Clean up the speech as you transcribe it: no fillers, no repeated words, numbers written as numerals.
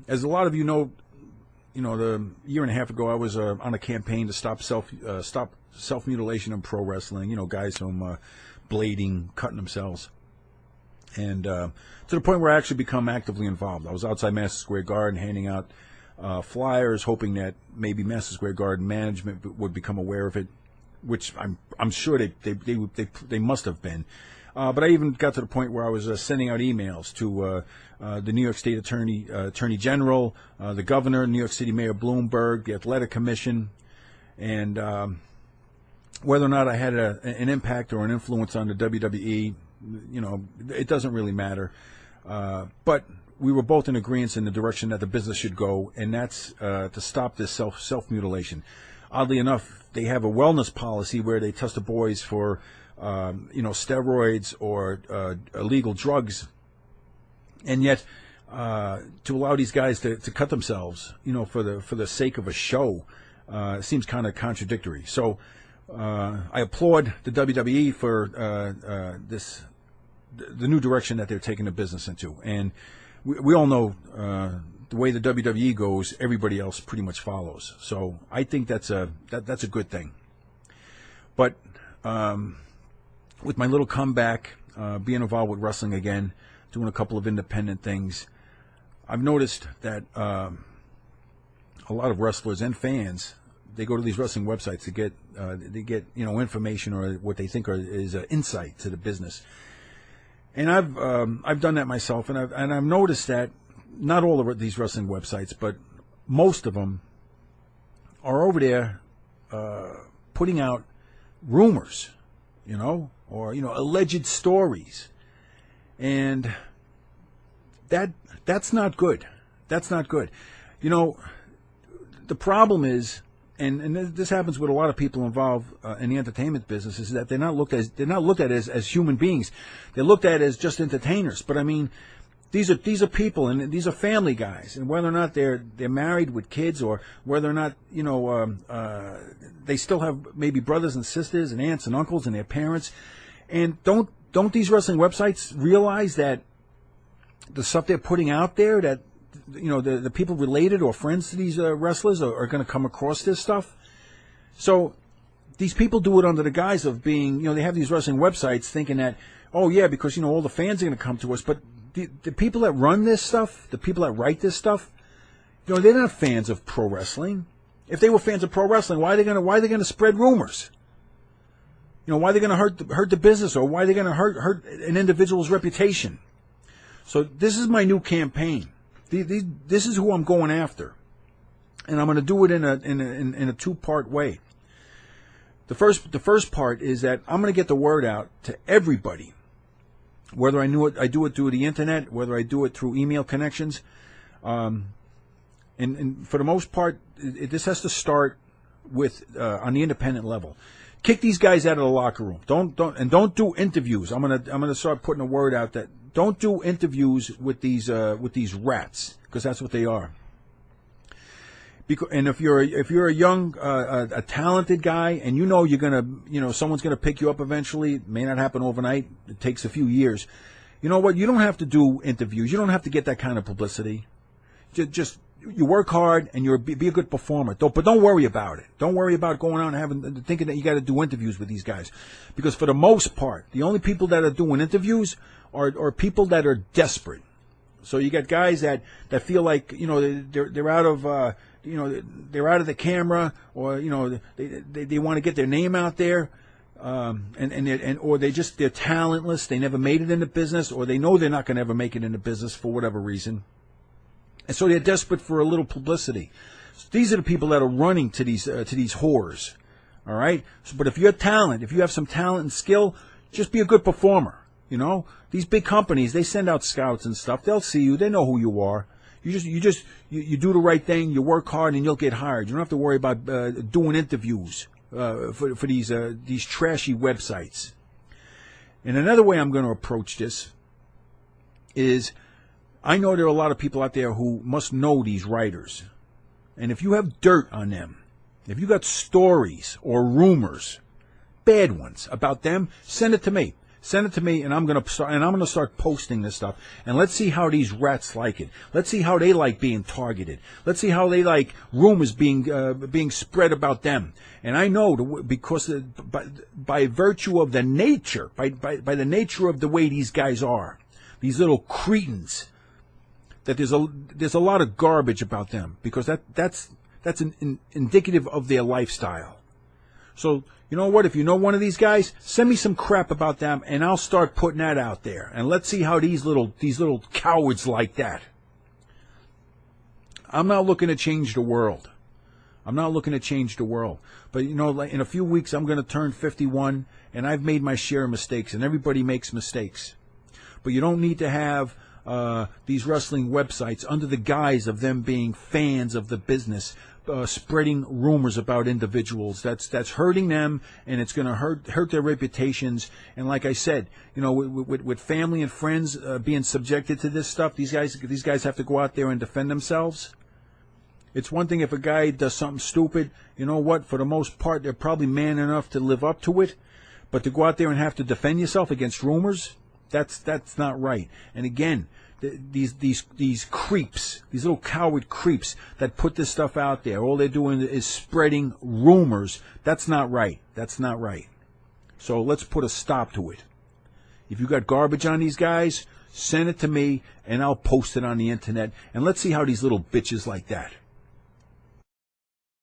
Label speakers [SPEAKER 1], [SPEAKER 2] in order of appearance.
[SPEAKER 1] as a lot of you know, the year and a half ago, I was on a campaign to stop self-mutilation in pro wrestling. Guys from blading, cutting themselves. And to the point where I actually become actively involved. I was outside Madison Square Garden handing out flyers, hoping that maybe Madison Square Garden management would become aware of it, which I'm sure they must have been. But I even got to the point where I was sending out emails to the New York State Attorney General, the Governor, New York City Mayor Bloomberg, the Athletic Commission, and whether or not I had an impact or an influence on the WWE, it doesn't really matter. But we were both in agreement in the direction that the business should go, and that's to stop this self-mutilation. Oddly enough, they have a wellness policy where they test the boys for steroids or illegal drugs, and yet to allow these guys to cut themselves, for the sake of a show, seems kind of contradictory. So I applaud the WWE for the new direction that they're taking the business into, and we all know the way the WWE goes, everybody else pretty much follows. So I think that's a good thing. But with my little comeback, being involved with wrestling again, doing a couple of independent things, I've noticed that a lot of wrestlers and fans, they go to these wrestling websites to get information or what they think is insight to the business. And I've done that myself, and I've noticed that not all of these wrestling websites, but most of them are over there putting out rumors, or alleged stories, and that's not good. That's not good. The problem is, and this happens with a lot of people involved in the entertainment business, is that they're not looked at as human beings. They're looked at as just entertainers. But I mean, these are people, and these are family guys, and whether or not they're married with kids, or whether or not they still have maybe brothers and sisters and aunts and uncles and their parents, and don't these wrestling websites realize that the stuff they're putting out there, that the people related or friends to these wrestlers are going to come across this stuff? So these people do it under the guise of being, they have these wrestling websites thinking that, oh yeah, because all the fans are going to come to us, but the people that run this stuff, the people that write this stuff, they're not fans of pro wrestling. If they were fans of pro wrestling, why are they going to spread rumors? Why are they going to hurt the business, or why are they going to hurt an individual's reputation? So this is my new campaign. This is who I'm going after, and I'm going to do it in a two-part way. The first part is that I'm going to get the word out to everybody, whether I do it through the internet, whether I do it through email connections, and for the most part, this has to start with on the independent level. Kick these guys out of the locker room. Don't do interviews. I'm gonna start putting a word out that don't do interviews with these rats, because that's what they are. And if you're a young, a talented guy, and you're gonna, someone's gonna pick you up eventually. It may not happen overnight. It takes a few years. You know what? You don't have to do interviews. You don't have to get that kind of publicity. Just you work hard and be a good performer. But don't worry about it. Don't worry about going out and thinking that you got to do interviews with these guys, because for the most part, the only people that are doing interviews are people that are desperate. So you got guys that feel like they're out of they're out of the camera, or they want to get their name out there, or they're talentless. They never made it in the business, or they know they're not going to ever make it in the business for whatever reason, and so they're desperate for a little publicity. So these are the people that are running to these whores. All right. But if you're talent, if you have some talent and skill, just be a good performer. These big companies, they send out scouts and stuff. They'll see you. They know who you are. You do the right thing. You work hard, and you'll get hired. You don't have to worry about doing interviews for these trashy websites. And another way I'm going to approach this is, I know there are a lot of people out there who must know these writers, and if you have dirt on them, if you got stories or rumors, bad ones about them, send it to me. Send it to me, and I'm gonna start posting this stuff. And let's see how these rats like it. Let's see how they like being targeted. Let's see how they like rumors being spread about them. And I know because by virtue of the nature, by the nature of the way these guys are, these little cretins, that there's a lot of garbage about them, because that's indicative of their lifestyle. So, you know what? If you know one of these guys, send me some crap about them, and I'll start putting that out there. And let's see how these little cowards like that. I'm not looking to change the world. I'm not looking to change the world. But, you know, in a few weeks, I'm going to turn 51, and I've made my share of mistakes, and everybody makes mistakes. But you don't need to have these wrestling websites under the guise of them being fans of the business, spreading rumors about individuals. That's hurting them, and it's going to hurt their reputations. And like I said, you know, with family and friends being subjected to this stuff, these guys have to go out there and defend themselves. It's one thing if a guy does something stupid. You know what? For the most part, they're probably man enough to live up to it. But to go out there and have to defend yourself against rumors, that's not right. And again, these creeps, these little coward creeps that put this stuff out there, all they're doing is spreading rumors. That's not right. That's not right. So let's put a stop to it. If you got garbage on these guys, send it to me, and I'll post it on the internet. And let's see how these little bitches like that.